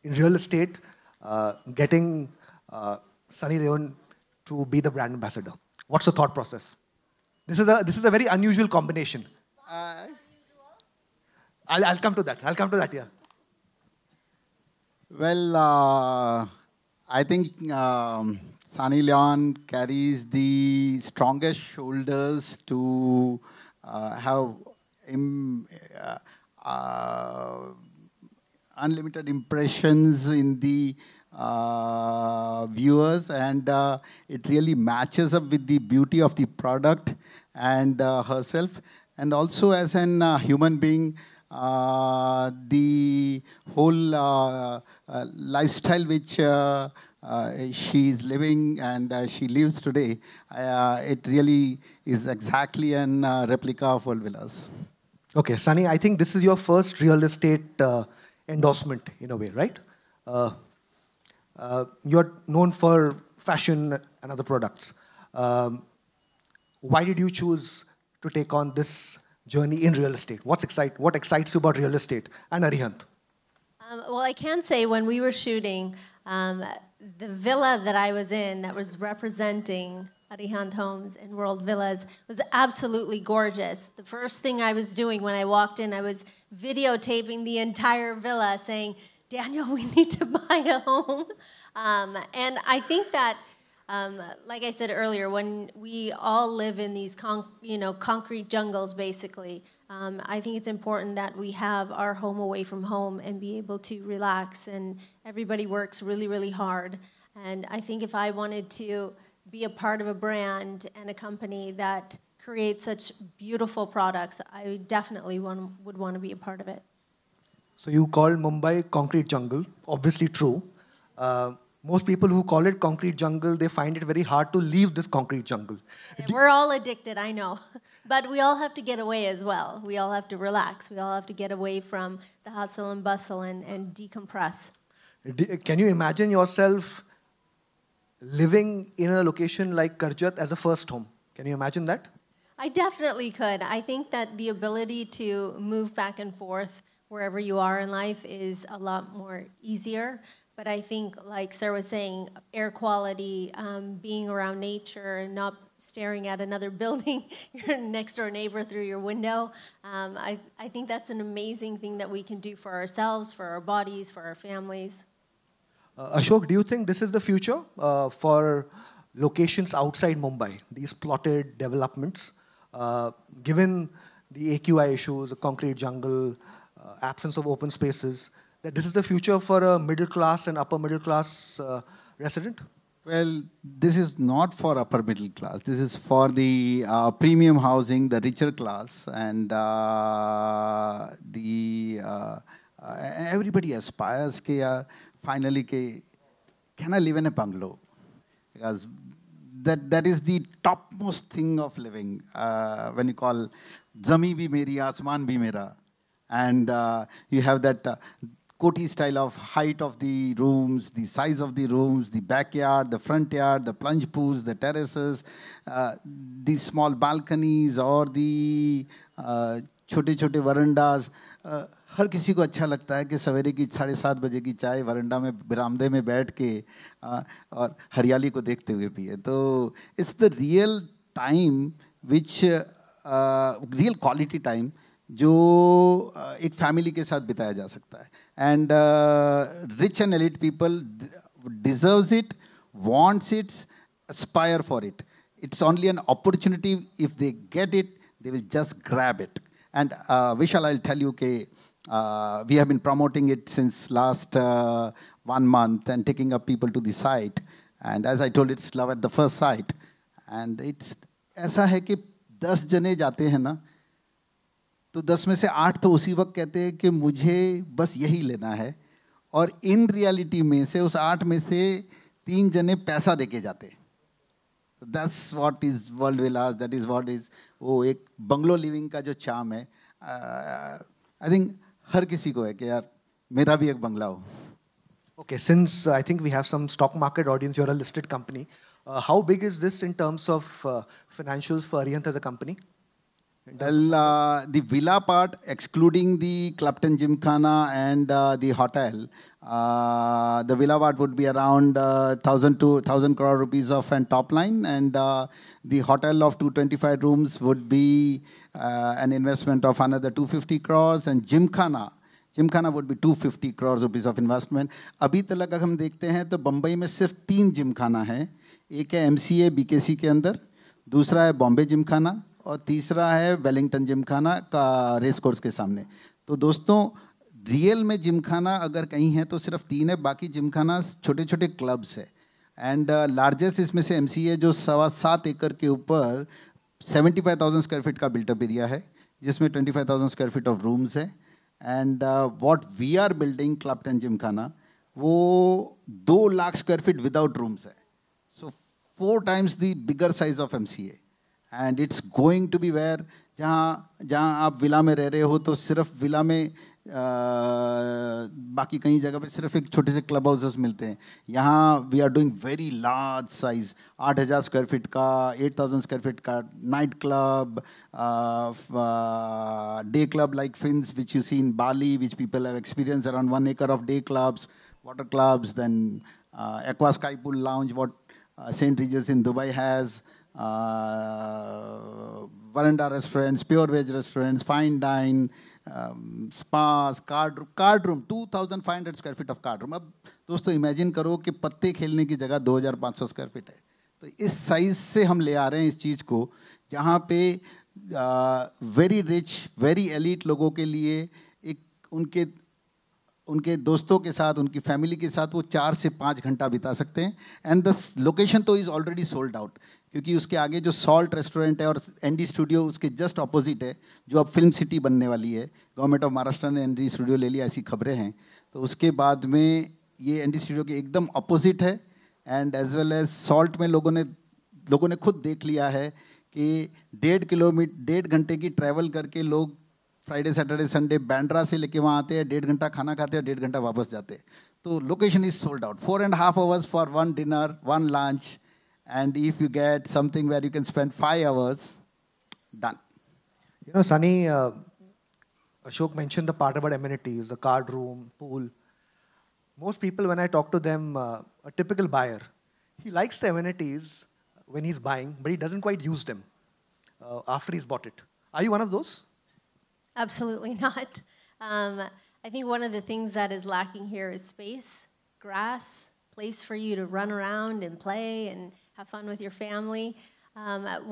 in real estate, getting Sunny Leone to be the brand ambassador? What's the thought process? This is a very unusual combination. Uh, I'll come to that. I'll come to that. Yeah. well, I think Sunny Leon carries the strongest shoulders to have Im, unlimited impressions in the viewers, and it really matches up with the beauty of the product and herself, and also as an human being, the whole lifestyle which she is living and she lives today, it really is exactly an replica of World Villas. Okay, Sunny, I think this is your first real estate endorsement in a way, right? Uh, you're known for fashion and other products. Why did you choose to take on this journey in real estate? What excites you about real estate and Arihant? Well, I can say when we were shooting, the villa that I was in that was representing Arihant Homes and World Villas was absolutely gorgeous. The first thing I was doing when I walked in, I was videotaping the entire villa saying, Daniel, we need to buy a home. And I think that, like I said earlier, when we all live in these concrete jungles, basically, I think it's important that we have our home away from home and be able to relax. And everybody works really, really hard. And I think if I wanted to be a part of a brand and a company that creates such beautiful products, I definitely would want to be a part of it. So you called Mumbai concrete jungle, obviously true. Most people who call it concrete jungle, they find it very hard to leave this concrete jungle. We're all addicted, I know. But we all have to get away as well. We all have to relax. We all have to get away from the hustle and bustle and decompress. Can you imagine yourself living in a location like Karjat as a first home? Can you imagine that? I definitely could. I think that the ability to move back and forth wherever you are in life is a lot more easier. But I think, like Sir was saying, air quality, being around nature, and not staring at another building, your next door neighbor through your window, I think that's an amazing thing that we can do for ourselves, for our bodies, for our families. Ashok, do you think this is the future for locations outside Mumbai, these plotted developments, given the AQI issues, the concrete jungle, absence of open spaces, that this is the future for a middle class and upper middle class resident? Well, this is not for upper middle class. This is for the premium housing, the richer class, and everybody aspires ke finally can I live in a bungalow? Because that is the topmost thing of living. When you call Zami bhi meri, Asman bhi mera, and you have that Koti style of height of the rooms, the size of the rooms, the backyard, the front yard, the plunge pools, the terraces, the small balconies or the छोटे-छोटे वरंडास. हर किसी को अच्छा लगता है कि सवेरे की 7:30 बजे की चाय वरंडा में बरामदे में बैठ के और हरियाली को देखते हुए पिए. तो it's the real time which real quality time जो एक फैमिली के साथ बिताया जा सकता है. And rich and elite people deserves it, wants it, aspire for it. It's only an opportunity. If they get it, they will just grab it. And Vishal, I'll tell you, we have been promoting it since last 1 month and taking up people to the site. And as I told, it's love at the first sight. And it's ऐसा है कि 10 जने जाते हैं ना, तो 10 में से 8 तो उसी वक्त कहते हैं कि मुझे बस यही लेना है, और इन रियलिटी में से उस 8 में से 3 जने पैसा देके जाते हैं. That's what is World Villas, that is what is वो एक बंगलो लिविंग का जो चार्म है. I think हर किसी को है कि यार मेरा भी एक बंगला हो. Okay, since I think we have some stock market audience, you're a listed company. How big is this in terms of financials for Arihant as a company? Well, the villa part, excluding the Clapton Gymkhana and the hotel, the villa part would be around 1,000 crore rupees of an top line, and the hotel of 225 rooms would be an investment of another 250 crores, and Gymkhana would be 250 crores rupees of investment. अभी तक अगर हम देखते हैं तो बम्बई में सिर्फ 3 जिमखाना हैं. एक है MCA BKC के अंदर, दूसरा है बॉम्बे जिमखाना और तीसरा है वेलिंगटन जिमखाना का रेस कोर्स के सामने. तो दोस्तों रियल में जिमखाना अगर कहीं है तो सिर्फ 3 है, बाकी जिमखाना छोटे छोटे क्लब्स है. एंड लार्जेस्ट इसमें से MCA जो 7.25 एकड़ के ऊपर 75,000 स्क्वायर फीट का बिल्टअप एरिया है, जिसमें 25,000 स्क्वायर फीट ऑफ रूम्स है. And what we are building Clapton Gymkhana वो 2 lakh square feet without rooms है. So 4 times the bigger size of MCA. And it's going to be where जहाँ आप villa में रह रहे हो तो सिर्फ विला में बाकी कई जगह पे सिर्फ एक छोटे से क्लब हाउसेस मिलते हैं. यहाँ we are doing very large size, 8,000 square feet का, 8,000 स्क्वायर फीट का night club, day club like Fins which you see in Bali, which people have experienced, around 1 acre of day clubs, water clubs, then Aqua Sky Pool Lounge, what St. Regis in Dubai has, Veranda restaurants, pure veg restaurants, fine dine, spas, card room, 2,500 square feet of card room. अब दोस्तों imagine करो कि पत्ते खेलने की जगह 2,500 square feet है. तो इस साइज से हम ले आ रहे हैं इस चीज़ को, जहाँ पे वेरी रिच, वेरी एलीट लोगों के लिए एक उनके दोस्तों के साथ, उनकी फैमिली के साथ वो 4 से 5 घंटा बिता सकते हैं. एंड द लोकेशन तो इज़ ऑलरेडी सोल्ड आउट, क्योंकि उसके आगे जो सॉल्ट रेस्टोरेंट है और ND स्टूडियो उसके जस्ट ऑपोजिट है, जो अब फिल्म सिटी बनने वाली है. गवर्नमेंट ऑफ महाराष्ट्र ने ND स्टूडियो ले लिया, ऐसी खबरें हैं. तो उसके बाद में ये ND स्टूडियो के एकदम अपोजिट है. And as well as salt में लोगों ने खुद देख लिया है कि 1.5 घंटे की ट्रैवल करके लोग फ्राइडे सैटरडे संडे बैंड्रा से लेके वहाँ आते हैं, 1.5 घंटा खाना खाते हैं, 1.5 घंटा वापस जाते हैं. तो location is sold out. 4.5 hours for 1 dinner, 1 lunch, and if you get something where you can spend 5 hours, done. You know, Sunny, Ashok mentioned the part about amenities, the card room, pool. Most people, when I talk to them, a typical buyer, he likes the amenities when he's buying, but he doesn't quite use them after he's bought it. Are you one of those? Absolutely not. I think one of the things that is lacking here is space, grass, place for you to run around and play and have fun with your family.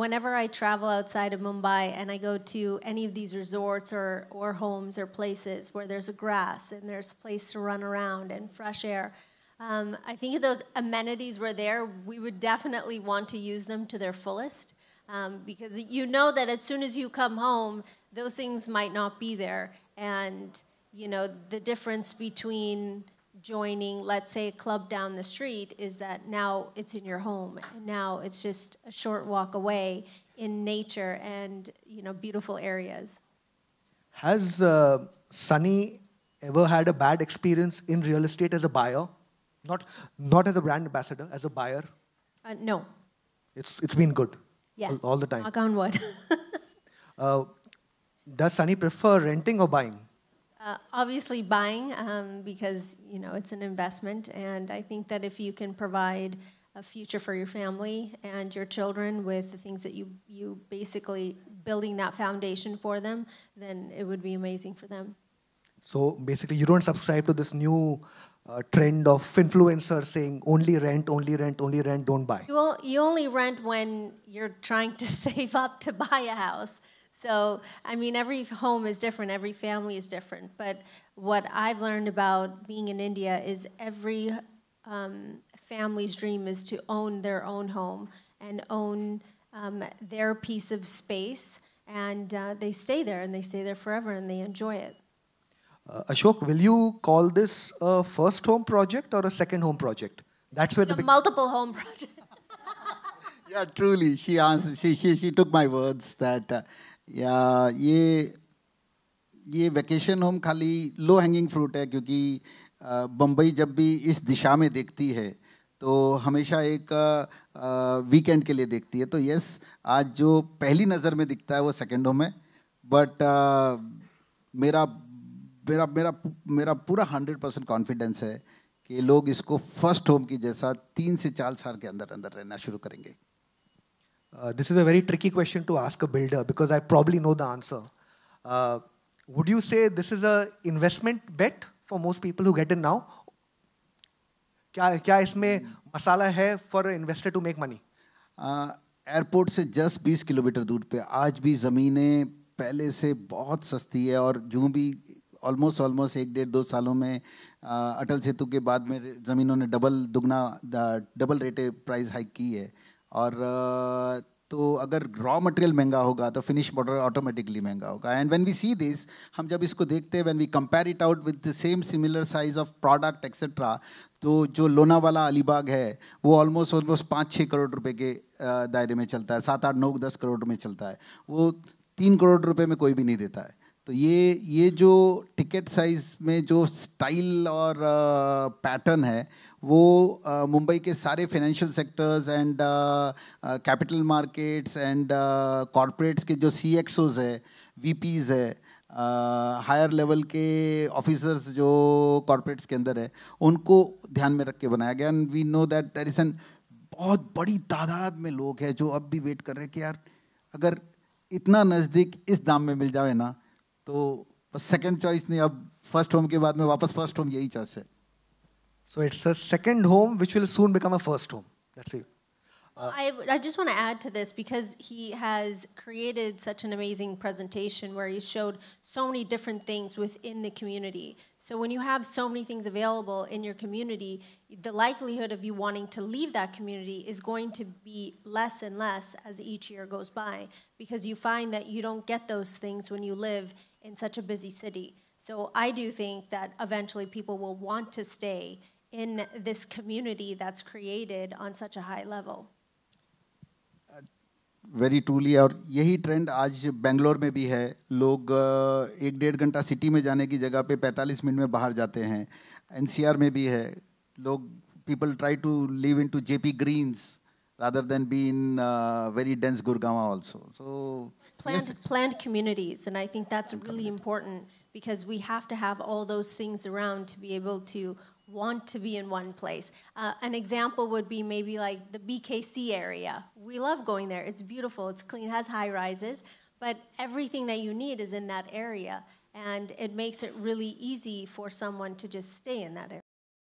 Whenever I travel outside of Mumbai and I go to any of these resorts or homes or places where there's a grass and there's place to run around and fresh air, I think if those amenities were there, we would definitely want to use them to their fullest. Because you know that as soon as you come home, those things might not be there. And, you know, the difference between joining, let's say, a club down the street is that now it's in your home. And now it's just a short walk away in nature and, you know, beautiful areas. Has Sunny ever had a bad experience in real estate as a buyer? Not as a brand ambassador, as a buyer? No. It's been good. Yes. All the time. Knock on wood. Does Sunny prefer renting or buying? Obviously buying, because, you know, it's an investment. And I think that if you can provide a future for your family and your children with the things that you basically building that foundation for them, then it would be amazing for them. So basically, you don't subscribe to this new trend of influencers saying only rent, only rent, only rent, don't buy. You only rent when you're trying to save up to buy a house. So, I mean, every home is different, every family is different. But what I've learned about being in India is every family's dream is to own their own home and own their piece of space. And they stay there, and they stay there forever, and they enjoy it. Ashok, will you call this a first home project or a second home project? That's where the multiple home project. Yeah, truly, she answered. She took my words that yeah, ये vacation home खाली low hanging fruit है, क्योंकि बम्बई जब भी इस दिशा में देखती है तो हमेशा एक वीकेंड के लिए देखती है. तो यस, आज जो पहली नज़र में दिखता है वो सेकंड होम है, बट मेरा मेरा मेरा मेरा पूरा 100% कॉन्फिडेंस है कि लोग इसको फर्स्ट होम की जैसा 3 से 4 साल के अंदर अंदर रहना शुरू करेंगे. This is a very tricky question to ask a builder because I probably know the answer. Would you say this is a investment bet for most people who get in now? क्या इसमें मसाला है for an investor to make money? Airport से just 20 kilometre दूर पे आज भी ज़मीनें पहले से बहुत सस्ती है और यूँ भी ऑलमोस्ट 1.5-2 सालों में अटल सेतु के बाद में ज़मीनों ने डबल रेटे प्राइस हाइक की है. और तो अगर रॉ मटेरियल महंगा होगा तो फिनिश प्रोडक्ट ऑटोमेटिकली महंगा होगा. And when we see this, हम जब इसको देखते हैं, when we compare it out with the same similar size of product etcetera, तो जो लोनावाला अलीबाग है वो ऑलमोस्ट 5-6 करोड़ रुपए के दायरे में चलता है, 7-8-9-10 करोड़ में चलता है. वो 3 करोड़ रुपए में कोई भी नहीं देता है. तो ये जो टिकट साइज में जो स्टाइल और पैटर्न है वो मुंबई के सारे financial sectors and capital markets and corporates के जो CXOs है, VPs है, हायर लेवल के ऑफिसर्स जो कॉरपोरेट्स के अंदर है, उनको ध्यान में रख के बनाया गया. And we know that there is an बहुत बड़ी तादाद में लोग हैं जो अब भी वेट कर रहे हैं कि यार अगर इतना नज़दीक इस दाम में मिल जाए ना तो बस सेकंड चॉइस नहीं, अब फर्स्ट होम के बाद में वापस फर्स्ट होम यही चॉइस है. So it's a second home which will soon become a first home. That's it. I just want to add to this because he has created such an amazing presentation where he showed so many different things within the community. So when you have so many things available in your community, the likelihood of you wanting to leave that community is going to be less and less as each year goes by because you find that you don't get those things when you live in such a busy city. So I do think that eventually people will want to stay in this community that's created on such a high level. Very truly. और यही trend आज बेंगलोर में भी है. लोग 1-1.5 घंटा city में जाने की जगह पे 45 मिनट में बाहर जाते हैं. NCR में भी है. लोग people try to live in to JP Greens rather than be in very dense Gurgaon also. So planned communities, and I think that's really important because we have to have all those things around to be able to want to be in one place. An example would be maybe like the BKC area. We love going there. It's beautiful, it's clean, has high rises, but everything that you need is in that area, and it makes it really easy for someone to just stay in that area.